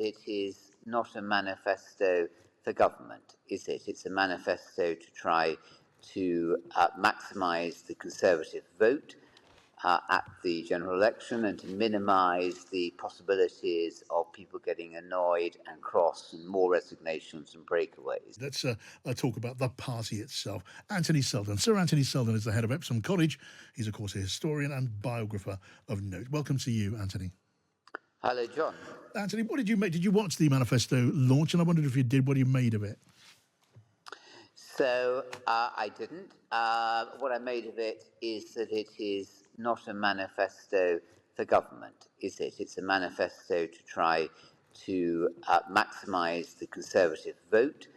it is not a manifesto for government, is it? It's a manifesto to try to maximise the Conservative vote at the general election and to minimise the possibilities of people getting annoyed and cross and more resignations and breakaways. Let's talk about the party itself. Anthony Seldon. Sir Anthony Seldon is the head of Epsom College. He's, of course, a historian and biographer of note. Welcome to you, Anthony. Hello, John. Anthony, what did you make? Did you watch the manifesto launch? And I wondered if you did, what you made of it. So I didn't. What I made of it is that it is not a manifesto for government, is it? It's a manifesto to try to maximise the Conservative vote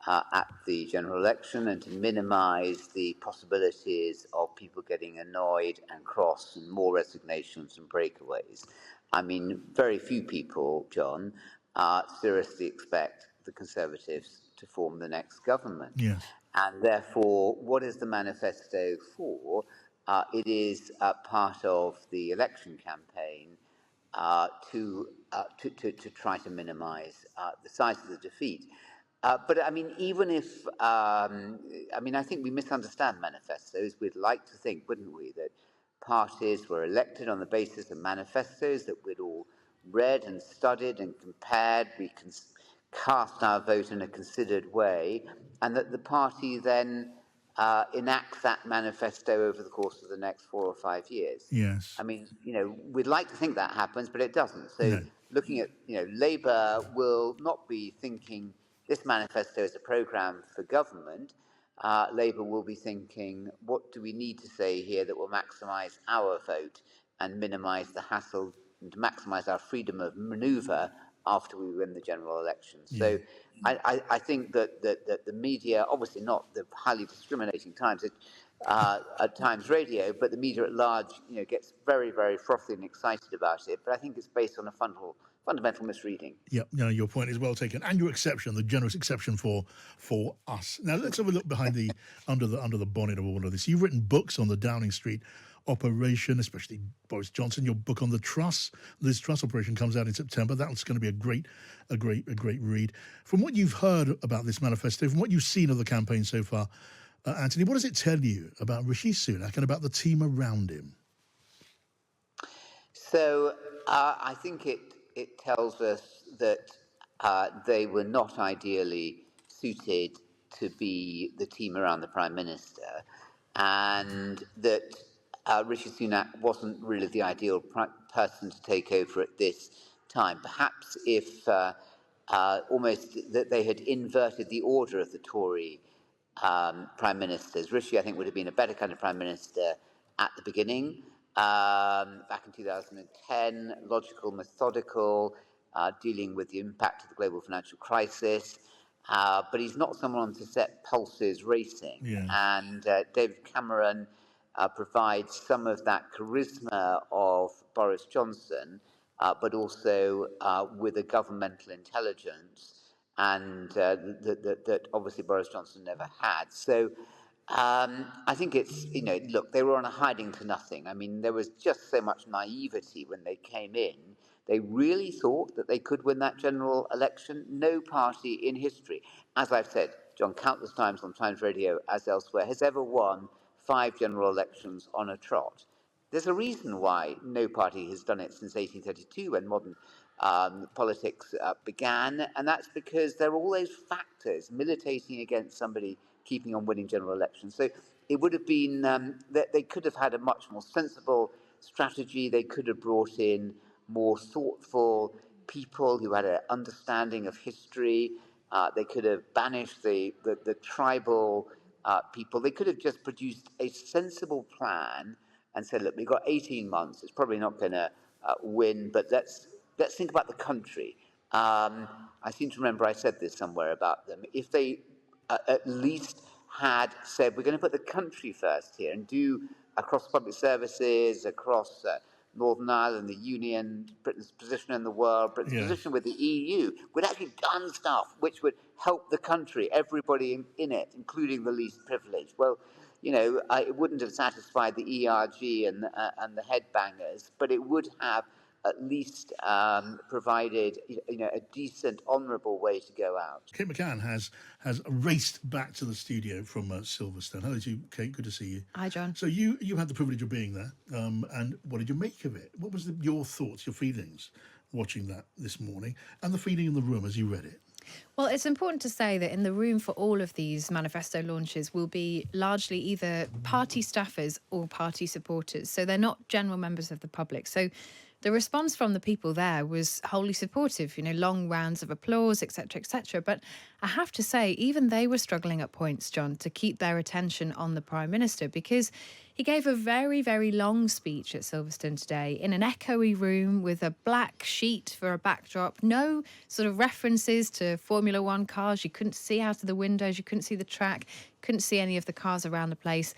at the general election and to minimise the possibilities of people getting annoyed and cross and more resignations and breakaways. I mean, very few people, John, seriously expect the Conservatives to form the next government. Yes. And therefore, what is the manifesto for? It is part of the election campaign to try to minimise the size of the defeat. But I mean, even if, I think we misunderstand manifestos. We'd like to think, wouldn't we, that parties were elected on the basis of manifestos that we'd all read and studied and compared. We can cast our vote in a considered way, and that the party then enacts that manifesto over the course of the next 4 or 5 years. Yes. I mean, we'd like to think that happens, but it doesn't. So No. looking at, Labour will not be thinking this manifesto is a programme for government. Labour will be thinking, what do we need to say here that will maximise our vote and minimise the hassle and to maximise our freedom of manoeuvre after we win the general election. So I think that the media, obviously not the highly discriminating Times, at Times Radio, but the media at large, gets very, very frothy and excited about it. But I think it's based on a fundamental misreading. Yeah, no, your point is well taken, and your exception, the generous exception for us. Now let's have a look behind the under the bonnet of all of this. You've written books on the Downing Street operation, especially Boris Johnson. Your book on the Liz Truss operation comes out in September. That's going to be a great read. From what you've heard about this manifesto, from what you've seen of the campaign so far, Anthony, what does it tell you about Rishi Sunak and about the team around him? So I think it tells us that they were not ideally suited to be the team around the Prime Minister, and that Rishi Sunak wasn't really the ideal person to take over at this time. Perhaps if almost that they had inverted the order of the Tory Prime Ministers. Rishi, I think, would have been a better kind of Prime Minister at the beginning. Back in 2010, logical, methodical, dealing with the impact of the global financial crisis. But he's not someone to set pulses racing. Yeah. And David Cameron provides some of that charisma of Boris Johnson, but also with a governmental intelligence and that obviously Boris Johnson never had. So I think it's, look, they were on a hiding to nothing. I mean, there was just so much naivety when they came in. They really thought that they could win that general election. No party in history, as I've said, John, countless times on Times Radio as elsewhere, has ever won 5 general elections on a trot. There's a reason why no party has done it since 1832 when modern politics began, and that's because there are all those factors militating against somebody keeping on winning general elections. So it would have been that they could have had a much more sensible strategy. They could have brought in more thoughtful people who had an understanding of history. They could have banished the tribal people. They could have just produced a sensible plan and said, look, we've got 18 months. It's probably not going to win, but let's think about the country. I seem to remember I said this somewhere about them. If they at least had said, we're going to put the country first here and do across public services, across Northern Ireland, the Union, Britain's position in the world, Britain's position with the EU, we'd actually done stuff which would help the country, everybody in it, including the least privileged. Well, it wouldn't have satisfied the ERG and the headbangers, but it would have at least provided a decent, honourable way to go out. Kate McCan has raced back to the studio from Silverstone. Hello to you, Kate. Good to see you. Hi, John. So you had the privilege of being there, and what did you make of it? What was your thoughts, your feelings watching that this morning, and the feeling in the room as you read it? Well, it's important to say that in the room for all of these manifesto launches will be largely either party staffers or party supporters. So they're not general members of the public. So the response from the people there was wholly supportive, long rounds of applause, etc., etc. But I have to say, even they were struggling at points, John, to keep their attention on the Prime Minister, because he gave a very, very long speech at Silverstone today in an echoey room with a black sheet for a backdrop, no sort of references to Formula One cars. You couldn't see out of the windows, you couldn't see the track, couldn't see any of the cars around the place.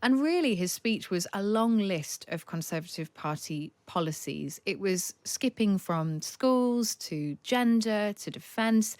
And really, his speech was a long list of Conservative Party policies. It was skipping from schools to gender to defence,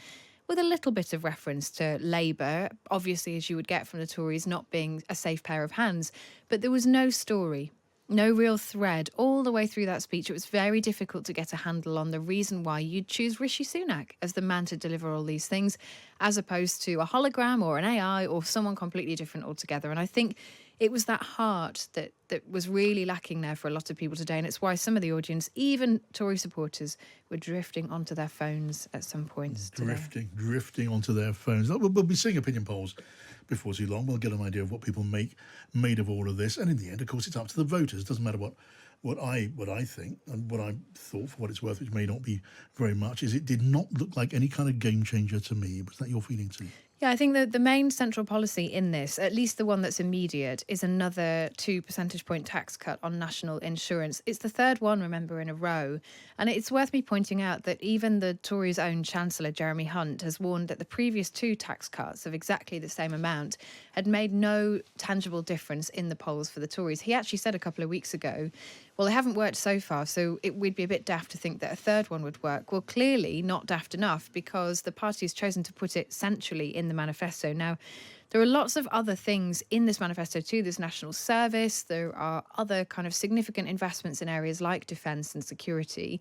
with a little bit of reference to Labour, obviously, as you would get from the Tories, not being a safe pair of hands. But there was no story, no real thread all the way through that speech. It was very difficult to get a handle on the reason why you'd choose Rishi Sunak as the man to deliver all these things, as opposed to a hologram or an AI or someone completely different altogether. And I think it was that heart that was really lacking there for a lot of people today. And it's why some of the audience, even Tory supporters, were drifting onto their phones at some points today. Drifting onto their phones. We'll be seeing opinion polls before too long. We'll get an idea of what people made of all of this. And in the end, of course, it's up to the voters. It doesn't matter what I think and what I thought, for what it's worth, which may not be very much, is it did not look like any kind of game changer to me. Was that your feeling too? Yeah, I think that the main central policy in this, at least the one that's immediate, is another 2 percentage point tax cut on national insurance. It's the third one, remember, in a row. And it's worth me pointing out that even the Tories' own Chancellor, Jeremy Hunt, has warned that the previous 2 tax cuts of exactly the same amount had made no tangible difference in the polls for the Tories. He actually said a couple of weeks ago, well, they haven't worked so far, so we'd be a bit daft to think that a third one would work. Well, clearly not daft enough, because the party has chosen to put it centrally in the manifesto. Now, there are lots of other things in this manifesto too. There's national service. There are other kind of significant investments in areas like defence and security.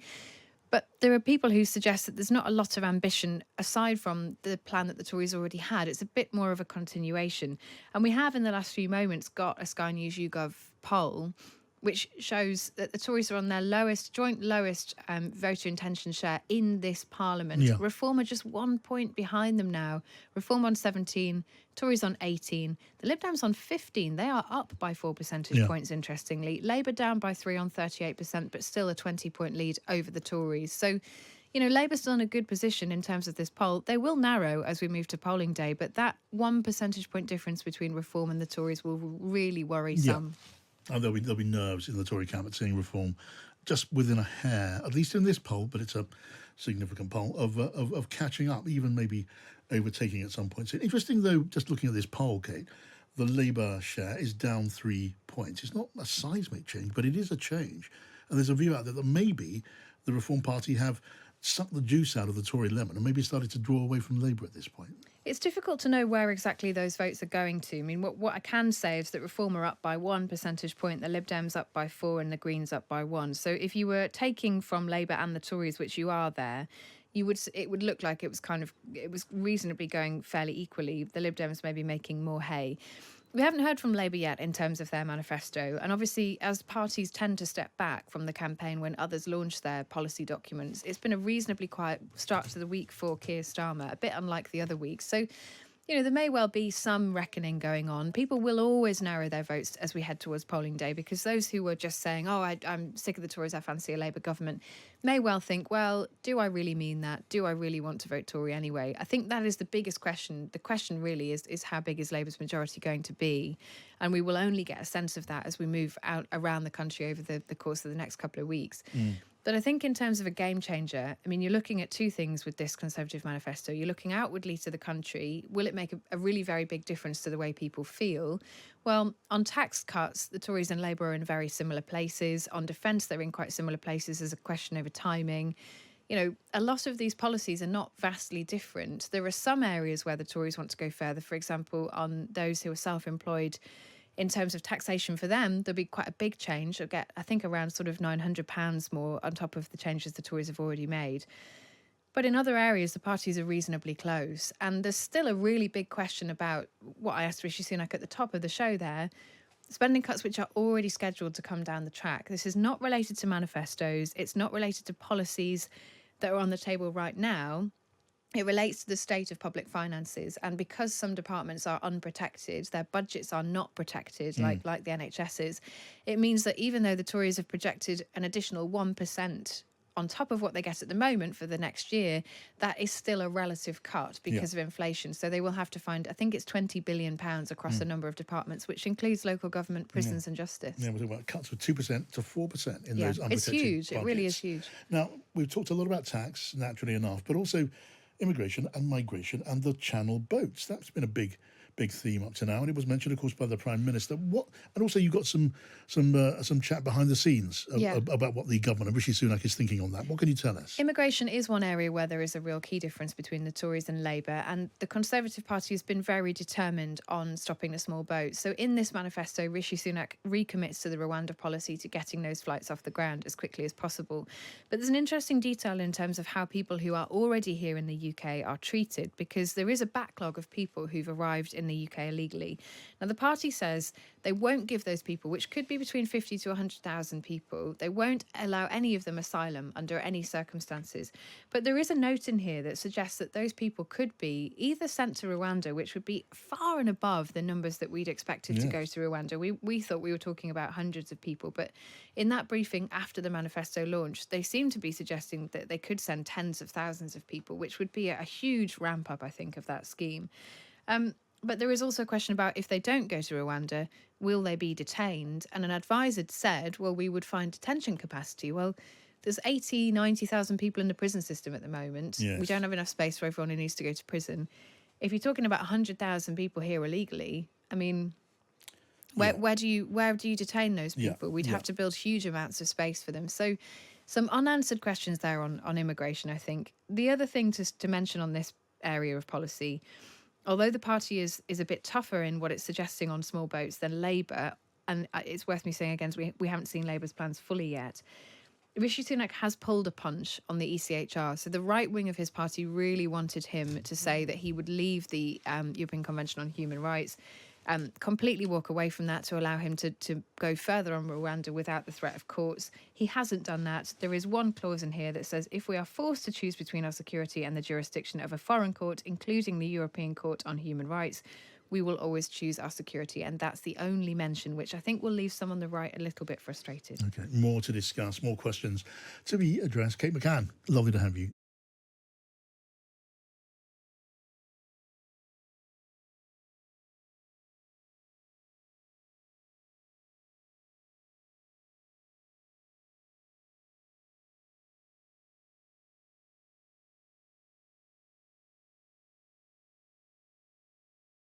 But there are people who suggest that there's not a lot of ambition aside from the plan that the Tories already had. It's a bit more of a continuation. And we have in the last few moments got a Sky News YouGov poll which shows that the Tories are on their joint lowest voter intention share in this parliament. Yeah. Reform are just 1 point behind them now. Reform on 17, Tories on 18. The Lib Dems on 15. They are up by 4 percentage points, interestingly. Labour down by 3 on 38%, but still a 20-point lead over the Tories. So, Labour's still in a good position in terms of this poll. They will narrow as we move to polling day, but that 1 percentage point difference between Reform and the Tories will really worry some. And there'll be nerves in the Tory camp at seeing Reform just within a hair, at least in this poll, but it's a significant poll, of catching up, even maybe overtaking at some points. Interesting, though, just looking at this poll, Kate, the Labour share is down 3 points. It's not a seismic change, but it is a change. And there's a view out there that maybe the Reform Party have sucked the juice out of the Tory lemon and maybe started to draw away from Labour at this point. It's difficult to know where exactly those votes are going to. I mean, what I can say is that Reform are up by 1 percentage point, the Lib Dems up by 4 and the Greens up by 1. So if you were taking from Labour and the Tories, which you are there, it would look like it was reasonably going fairly equally. The Lib Dems may be making more hay. We haven't heard from Labour yet in terms of their manifesto. And obviously, as parties tend to step back from the campaign when others launch their policy documents, it's been a reasonably quiet start to the week for Keir Starmer, a bit unlike the other weeks. So, there may well be some reckoning going on. People will always narrow their votes as we head towards polling day, because those who were just saying, I'm sick of the Tories, I fancy a Labour government, may well think, well, do I really mean that? Do I really want to vote Tory anyway? I think that is the biggest question. The question really is how big is Labour's majority going to be? And we will only get a sense of that as we move out around the country over the course of the next couple of weeks. But I think in terms of a game changer, I mean, you're looking at two things with this Conservative manifesto. You're looking outwardly to the country. Will it make a really very big difference to the way people feel? Well, on tax cuts, the Tories and Labour are in very similar places. On defence, they're in quite similar places. There's a question over timing. A lot of these policies are not vastly different. There are some areas where the Tories want to go further. For example, on those who are self-employed in terms of taxation for them, there'll be quite a big change. They'll get, I think, around sort of £900 more on top of the changes the Tories have already made. But in other areas, the parties are reasonably close. And there's still a really big question about what I asked Rishi Sunak at the top of the show there, spending cuts which are already scheduled to come down the track. This is not related to manifestos. It's not related to policies that are on the table right now. It relates to the state of public finances. And because some departments are unprotected, their budgets are not protected, like the NHS's, it means that even though the Tories have projected an additional 1% on top of what they get at the moment for the next year, that is still a relative cut because of inflation. So they will have to find, I think it's £20 billion across a number of departments, which includes local government, prisons and justice. Yeah, we're talking about cuts of 2% to 4% in those unprotected It's huge. budgets. It really is huge. Now, we've talked a lot about tax, naturally enough, but also immigration and migration and the Channel boats. That's been a big theme up to now, and it was mentioned, of course, by the Prime Minister. And also you got some chat behind the scenes about what the government, Rishi Sunak, is thinking on that. What can you tell us? Immigration is one area where there is a real key difference between the Tories and Labour, and the Conservative Party has been very determined on stopping the small boats. So in this manifesto, Rishi Sunak recommits to the Rwanda policy to getting those flights off the ground as quickly as possible. But there's an interesting detail in terms of how people who are already here in the UK are treated, because there is a backlog of people who've arrived in the UK illegally. Now, the party says they won't give those people, which could be between 50 to 100,000 people, they won't allow any of them asylum under any circumstances. But there is a note in here that suggests that those people could be either sent to Rwanda, which would be far and above the numbers that we'd expected to go to Rwanda. We thought we were talking about hundreds of people, but in that briefing after the manifesto launch, they seem to be suggesting that they could send tens of thousands of people, which would be a huge ramp up, I think, of that scheme. But there is also a question about if they don't go to Rwanda, will they be detained? And an advisor said, well, we would find detention capacity. Well, there's 80, 90,000 people in the prison system at the moment. Yes. We don't have enough space for everyone who needs to go to prison. If you're talking about 100,000 people here illegally, I mean, where do you detain those people? We'd have to build huge amounts of space for them. So some unanswered questions there on immigration, I think. The other thing to mention on this area of policy, although the party is a bit tougher in what it's suggesting on small boats than Labour, and it's worth me saying again, we haven't seen Labour's plans fully yet, Rishi Sunak has pulled a punch on the ECHR. So the right wing of his party really wanted him to say that he would leave the European Convention on Human Rights, completely walk away from that to allow him to go further on Rwanda without the threat of courts. He hasn't done that. There is one clause in here that says if we are forced to choose between our security and the jurisdiction of a foreign court, including the European Court on Human Rights, we will always choose our security. And that's the only mention, which I think will leave some on the right a little bit frustrated. Okay, more to discuss, more questions to be addressed. Kate McCan, lovely to have you